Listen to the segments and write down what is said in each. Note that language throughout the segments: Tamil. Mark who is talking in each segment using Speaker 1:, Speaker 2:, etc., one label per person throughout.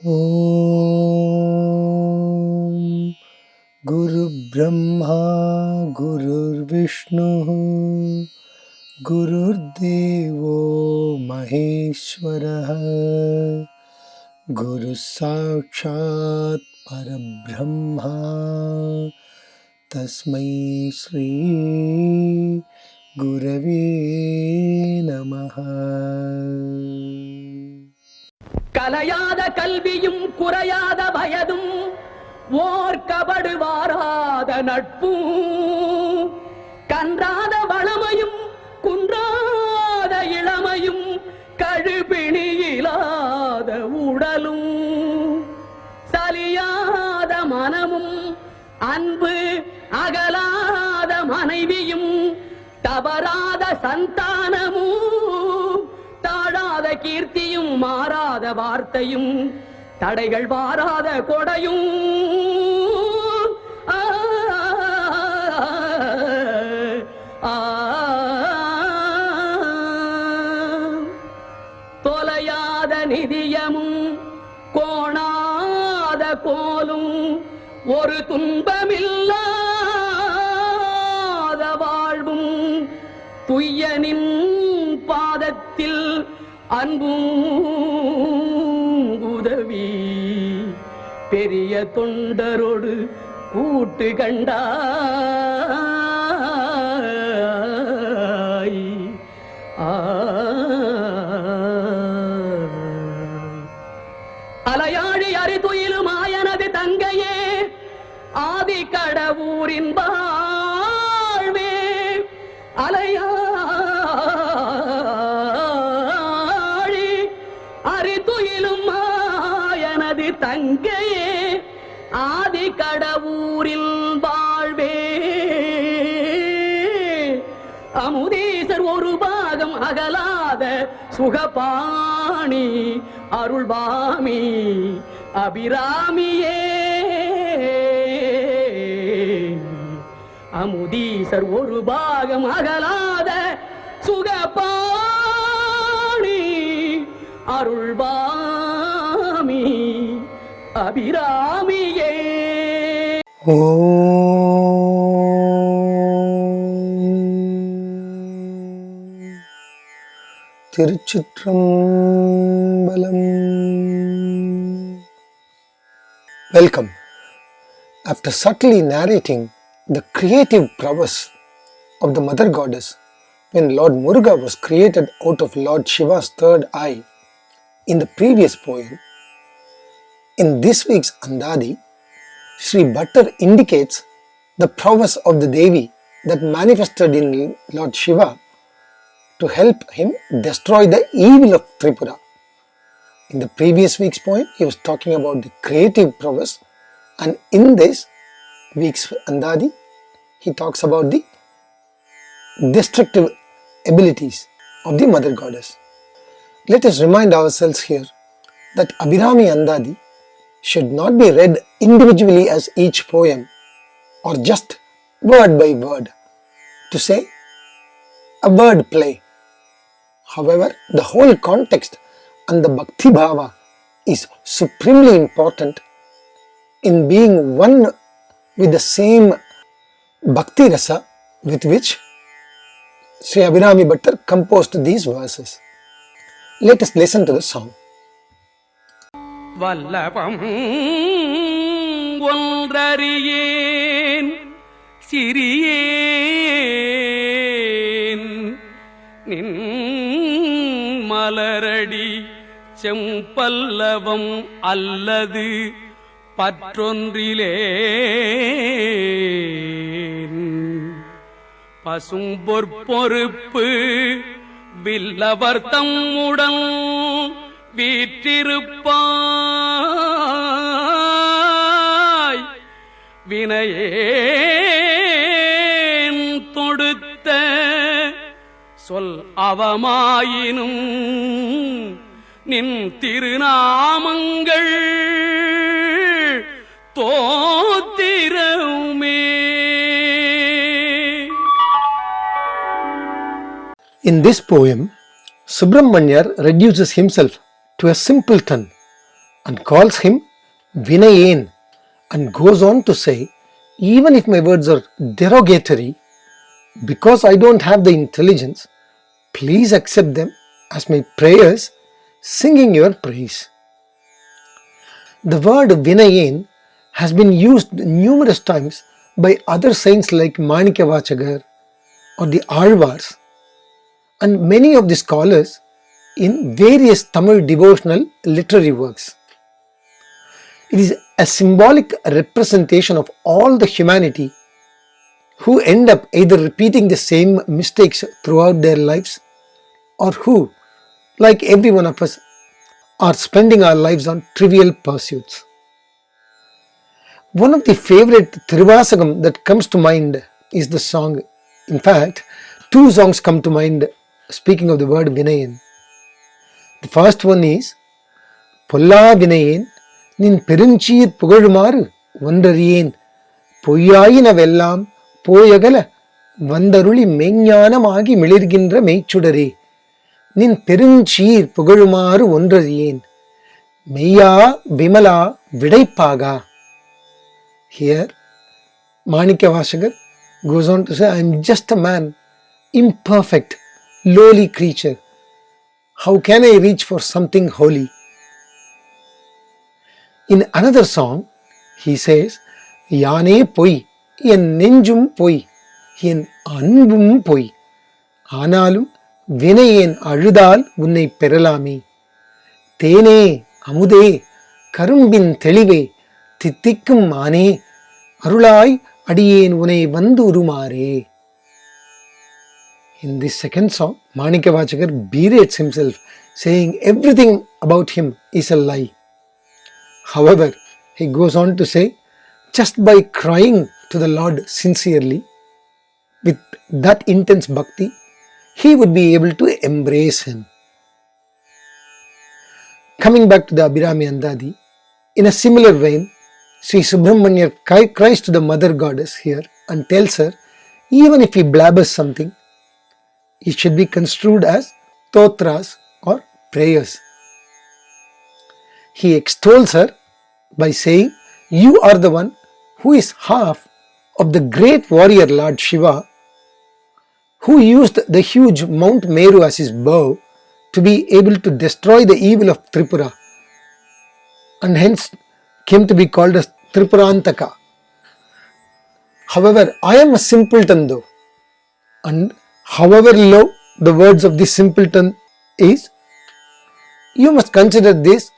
Speaker 1: Om Guru Brahma Guru Vishnu Guru Devo Maheshwaraha Guru Sakshat Parabrahma Tasmai Shri Gurave Namaha.
Speaker 2: கலையாத கல்வியும் குறையாத வயதும் ஓர் கபடு வாராத நட்பும் கன்றாத வளமையும் குன்றாத இளமையும் கழுபிணியிலாத உடலும் சலியாத மனமும் அன்பு அகலாத மனைவியும் தவறாத சந்தானமும் தாழாத கீர்த்தியும் மாறாத வார்த்தையும் தடைகள் வாராத கொடையும் தொலையாத நிதியமும் கோணாத கோலும் ஒரு துன்பமில்லாத வாழ்வும் துய்யனின் பாதத்தில் அன்பும் உதவி பெரிய தொண்டரோடு கூட்டு கண்டாய். அலையாழி அறிதுயிலும் ஆயனது தங்கையே ஆதி கடவுரின் வாழ்வே அலையாழி அறிதுயிலும் ஆயனது தங்கையே ஆதி கடவுரில் வாழ்வே அமுதீசர் ஒரு பாகம் அகலாத சுகபாணி அருள்பாமி அபிராமியே அமுதீசர் ஒரு பாகம் அகலாத சுகபாணி அருள்பாமி அபிராமியே.
Speaker 1: திருச்சிற்றம்பலம். Welcome. After subtly narrating the creative prowess of the Mother Goddess when Lord Muruga was created out of Lord Shiva's third eye in the previous poem, in this week's Andhaadhi, Sri Bhattar indicates the prowess of the Devi that manifested in Lord Shiva to help him destroy the evil of Tripura. In the previous week's poem, he was talking about the creative prowess, and in this week's Andhaadhi, he talks about the destructive abilities of the Mother Goddess. Let us remind ourselves here that Abhiraami Andhaadhi should not be read individually as each poem or just word by word to say a word play. However, the whole context and the Bhakti Bhava is supremely important in being one with the same Bhakti Rasa with which Sri Abhiraami Bhattar composed these verses. Let us listen to the song.
Speaker 2: வல்லபம் ஒன்றறியேன் சிறியேன் நின் மலரடி செம்பல்லவம் அல்லது பற்றொன்றிலேன் பசும்பொற்பொறுப்பு வில்லவர் தம்முடன் வீற்றிருப்பாய் வினையேன் தொடுத்த சொல் அவமாயினும் நின் திருநாமங்கள் தோத்திரமே.
Speaker 1: In this poem, Subramanyar reduces himself to a simpleton and calls him Vinayen, and goes on to say, even if my words are derogatory, because I don't have the intelligence, please accept them as my prayers singing your praise. The word Vinayen has been used numerous times by other saints like Manikavachagar or the Alvars and many of the scholars in various Tamil devotional literary works. It is a symbolic representation of all the humanity who end up either repeating the same mistakes throughout their lives or who, like every one of us, are spending our lives on trivial pursuits. One of the favorite Thiruvasagam that comes to mind is the song. In fact, two songs come to mind speaking of the word Vinayan. The first one is Polla Vinayen Nin Perunchir Pugalumaru Vandariyen Poyayina Vellam Poyagala Vandaruli Menyanamagi Milirgindra Meichudare Nin Perunchir Pugalumaru Vandariyen Meya Bimala Vidaipaga. Here, Manikavachagar goes on to say, I am just a man, imperfect, lowly creature. How can I reach for something holy? In another song, he says, Yane poi, yen nenjum poi, yen anbum poi, Analum vinayen aludal unnai peralami, Tene amude, karumbin telive, Tithikum mane, Arulai adiyen unai vandu urumare. In this second song, Manikavachagar berates himself, saying everything about him is a lie. However, he goes on to say, just by crying to the Lord sincerely, with that intense bhakti, he would be able to embrace him. Coming back to the Abhiraami Andhaadhi, in a similar vein, Sri Subramanya cries to the mother goddess here and tells her, even if he blabbers something, it should be construed as totras or prayers. He extols her by saying, you are the one who is half of the great warrior Lord Shiva, who used the huge Mount Meru as his bow to be able to destroy the evil of Tripura, and hence came to be called as Tripurantaka. However, I am a simpleton though, and however low the words of this simpleton is, you must consider this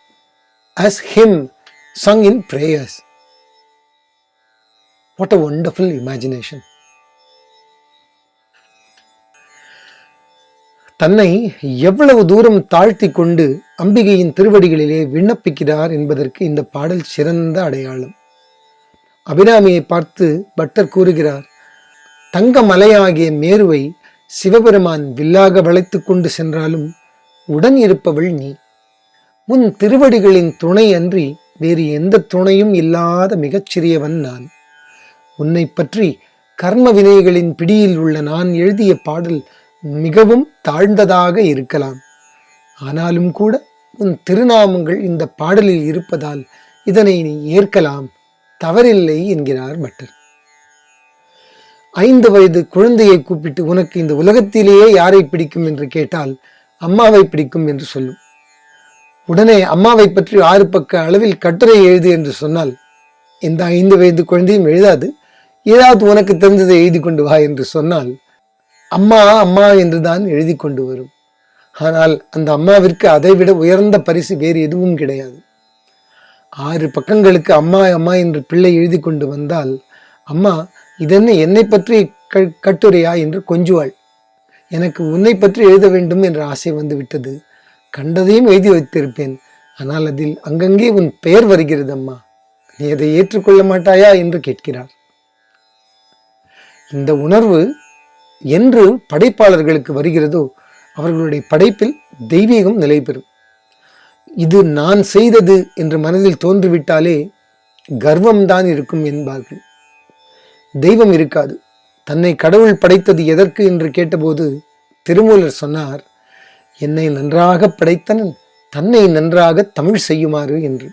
Speaker 1: as hymn sung in prayers. What a wonderful imagination. தன்னை எவ்வளவு தூரம் தாழ்த்தி கொண்டு அம்பிகையின் திருவடிகளிலே விண்ணப்பிக்கிறார் என்பதற்கு இந்த பாடல் சிறந்த அடையாளம். அபிராமியை பார்த்து பட்டர் கூறுகிறார், தங்க மலையாகிய மேருவை சிவபெருமான் வில்லாக வளைத்து கொண்டு சென்றாலும் உடன் இருப்பவள் நீ. உன் திருவடிகளின் துணை அன்றி வேறு எந்த துணையும் இல்லாத மிகச்சிறியவன் நான். உன்னை பற்றி கர்ம வினைகளின் பிடியில் உள்ள நான் எழுதிய பாடல் மிகவும் தாழ்ந்ததாக இருக்கலாம். ஆனாலும் கூட உன் திருநாமங்கள் இந்த பாடலில் இருப்பதால் இதனை நீ ஏற்கலாம், தவறில்லை என்கிறார் பட்டர். 5 வயது குழந்தையை கூப்பிட்டு உனக்கு இந்த உலகத்திலேயே யாரை பிடிக்கும் என்று கேட்டால் அம்மாவை பிடிக்கும் என்று சொல்லும். உடனே அம்மாவை பற்றி 6 பக்க அளவில் கட்டுரை எழுது என்று சொன்னால் இந்த 5 வயது குழந்தையும் எழுதாது. ஏதாவது உனக்கு தெரிந்ததை எழுதி கொண்டு வா என்று சொன்னால் அம்மா அம்மா என்றுதான் எழுதி கொண்டு வரும். ஆனால் அந்த அம்மாவிற்கு அதைவிட உயர்ந்த பரிசு வேறு எதுவும் கிடையாது. 6 பக்கங்களுக்கு அம்மா அம்மா என்று பிள்ளை எழுதி கொண்டு வந்தால் அம்மா இதென்ன என்னை பற்றி கட்டுரையா என்று கொஞ்சுவாள். எனக்கு உன்னை பற்றி எழுத வேண்டும் என்ற ஆசை வந்து விட்டது. கண்டதையும் எழுதி வைத்திருப்பேன். ஆனால் அதில் அங்கங்கே உன் பெயர் வருகிறது அம்மா, நீ அதை ஏற்றுக்கொள்ள மாட்டாயா என்று கேட்கிறார். இந்த உணர்வு என்று படைப்பாளர்களுக்கு வருகிறதோ அவர்களுடைய படைப்பில் தெய்வீகம் நிலை பெறும். இது நான் செய்தது என்று மனதில் தோன்றிவிட்டாலே கர்வம்தான் இருக்கும் என்பார்கள். தெய்வம் இருக்காது. தன்னை கடவுள் படைத்தது எதற்கு என்று கேட்டபோது திருமூலர் சொன்னார், என்னை நன்றாக படைத்தனன் தன்னை நன்றாக தமிழ் செய்யுமாறு என்று.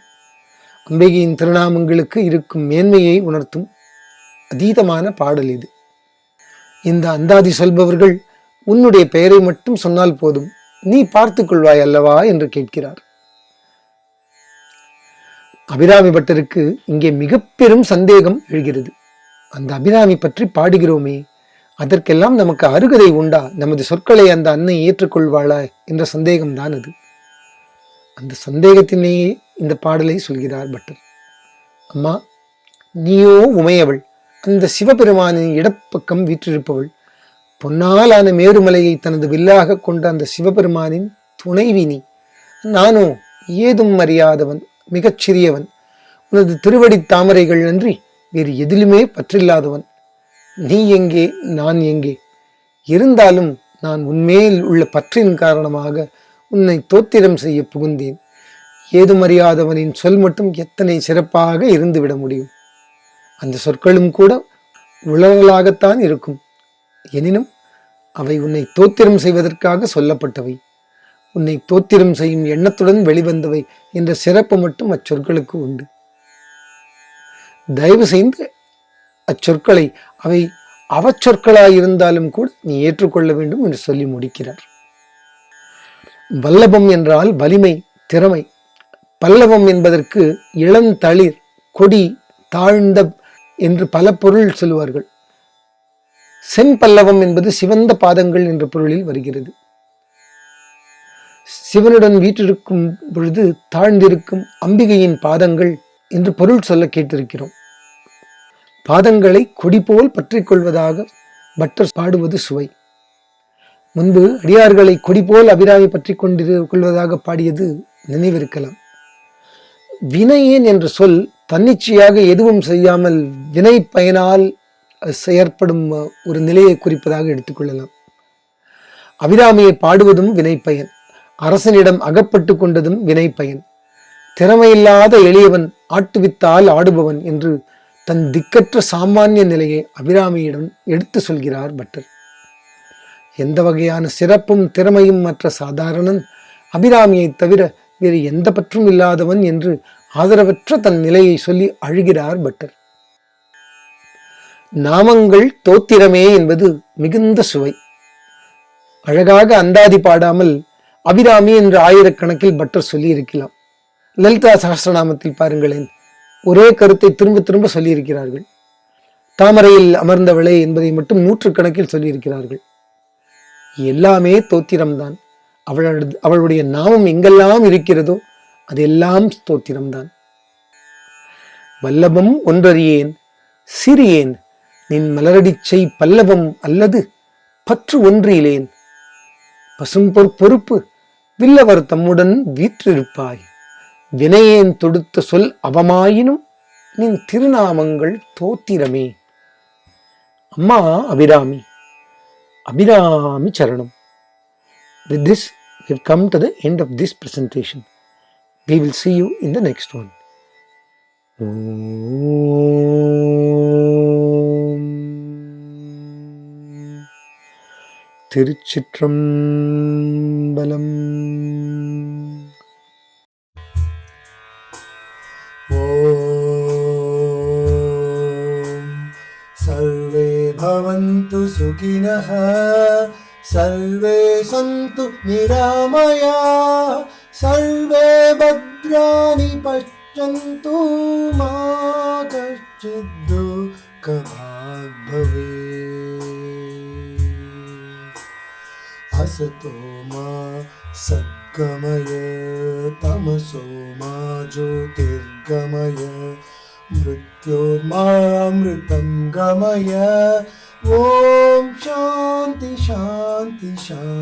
Speaker 1: அம்பிகையின் திருநாமங்களுக்கு இருக்கும் மேன்மையை உணர்த்தும் அதீதமான பாடல் இது. இந்த அந்தாதி சொல்பவர்கள் உன்னுடைய பெயரை மட்டும் சொன்னால் போதும், நீ பார்த்துக் கொள்வாய் அல்லவா என்று கேட்கிறார். அபிராமி பட்டருக்கு இங்கே மிக பெரும் சந்தேகம் எழுகிறது. அந்த அபிராமி பற்றி பாடுகிறோமே, அதற்கெல்லாம் நமக்கு அருகதை உண்டா? நமது சொற்களை அந்த அன்னை ஏற்றுக்கொள்வாளா என்ற சந்தேகம்தான் அது. அந்த சந்தேகத்திலேயே இந்த பாடலை சொல்கிறார் பட்டர். அம்மா, நீயோ உமையவள், அந்த சிவபெருமானின் இடப்பக்கம் வீற்றிருப்பவள், பொன்னாலான மேருமலையை தனது வில்லாக கொண்ட அந்த சிவபெருமானின் துணைவி நீ. நானோ ஏதும் அறியாதவன், மிகச் சிறியவன். உனது திருவடி தாமரைகள் அன்றி வேறு எதிலுமே பற்றில்லாதவன். நீ எங்கே, நான் எங்கே? இருந்தாலும் நான் உன்மேல் உள்ள பற்றின் காரணமாக உன்னை தோத்திரம் செய்ய புகுந்தேன். ஏதும் அறியாதவனின் சொல் மட்டும் எத்தனை சிறப்பாக இருந்துவிட முடியும். அந்த சொற்களும் கூட உளறலாகத்தான் இருக்கும். எனினும் அவை உன்னை தோத்திரம் செய்வதற்காக சொல்லப்பட்டவை, உன்னை தோத்திரம் செய்யும் எண்ணத்துடன் வெளிவந்தவை என்ற சிறப்பு மட்டும் அச்சொற்களுக்கு உண்டு. தயவு செய்து அச்சொற்களை அவை அவச்சொற்களாயிருந்தாலும் கூட நீ ஏற்றுக்கொள்ள வேண்டும் என்று சொல்லி முடிக்கிறார். வல்லபம் என்றால் வலிமை, திறமை. பல்லவம் என்பதற்கு இளந்தளிர், கொடி, தாழ்ந்த என்று பல பொருள் சொல்லுவார்கள். செம்பல்லவம் என்பது சிவந்த பாதங்கள் என்ற பொருளில் வருகிறது. சிவனுடன் வீற்றிருக்கும் பொழுது தாழ்ந்திருக்கும் அம்பிகையின் பாதங்கள் என்று பொருள் சொல்ல கேட்டிருக்கிறோம். பாதங்களை கொடி போல் பற்றி கொள்வதாக பட்டர் பாடுவது சுவை. முன்பு அடியார்களை கொடி போல் அபிராமி பற்றி கொள்வதாக பாடியது நினைவிருக்கலாம். வினையேன் என்ற சொல் தன்னிச்சையாக எதுவும் செய்யாமல் வினை பயனால் செயற்படும் ஒரு நிலையை குறிப்பதாக எடுத்துக்கொள்ளலாம். அபிராமியை பாடுவதும் வினை பயன், அரசனிடம் அகப்பட்டு கொண்டதும் வினை பயன். திறமையில்லாத எளியவன் ஆட்டுவித்தால் ஆடுபவன் என்று தன் திக்கற்ற சாமானிய நிலையை அபிராமியிடம் எடுத்து சொல்கிறார் பட்டர். எந்த வகையான சிறப்பும் திறமையும் மற்ற சாதாரணன் அபிராமியை தவிர வேறு எந்த பற்றும் இல்லாதவன் என்று ஆதரவற்ற தன் நிலையை சொல்லி அழுகிறார் பட்டர். நாமங்கள் தோத்திரமே என்பது மிகுந்த சுவை. அழகாக அந்தாதி பாடாமல் அபிராமி என்று ஆயிரக்கணக்கில் பட்டர் சொல்லி இருக்கலாம். லலிதா சகஸ்ரநாமத்தில் பாருங்களேன், ஒரே கருத்தை திரும்ப திரும்ப சொல்லியிருக்கிறார்கள். தாமரையில் அமர்ந்தவளே என்பதை மட்டும் நூற்றுக்கணக்கில் சொல்லியிருக்கிறார்கள். எல்லாமே தோத்திரம்தான். அவளுடைய நாமம் எங்கெல்லாம் இருக்கிறதோ அதெல்லாம் ஸ்தோத்திரம்தான். வல்லபம் ஒன்றறியேன் சிறியேன், நின் மலரடிச்சை பல்லவம் அல்லது பற்று ஒன்றிலேன். பசும்பொற் பொறுப்பு வில்லவர் தம்முடன் வீற்றிருப்பாய். வினையேன் தொடுத்த சொல் அவமாயினும் நின் திருநாமங்கள் தோத்திரமே. அம்மா அபிராமி, அபிராமி சரணம். With this, we have come to the end of this presentation. We will see you in the next one. திருச்சிற்றம்பலம்.
Speaker 3: सर्वे भवन्तु सुखिनः, सर्वे सन्तु निरामयाः, सर्वे भद्राणि पश्यन्तु, मा कश्चित् दुःखभाग् भवेत्. असतो मा सद्गमय, तमसो मा ज्योतिर्गमय, मृत्योर्मामृतं गमय. ॐ शान्ति शान्ति शान्ति.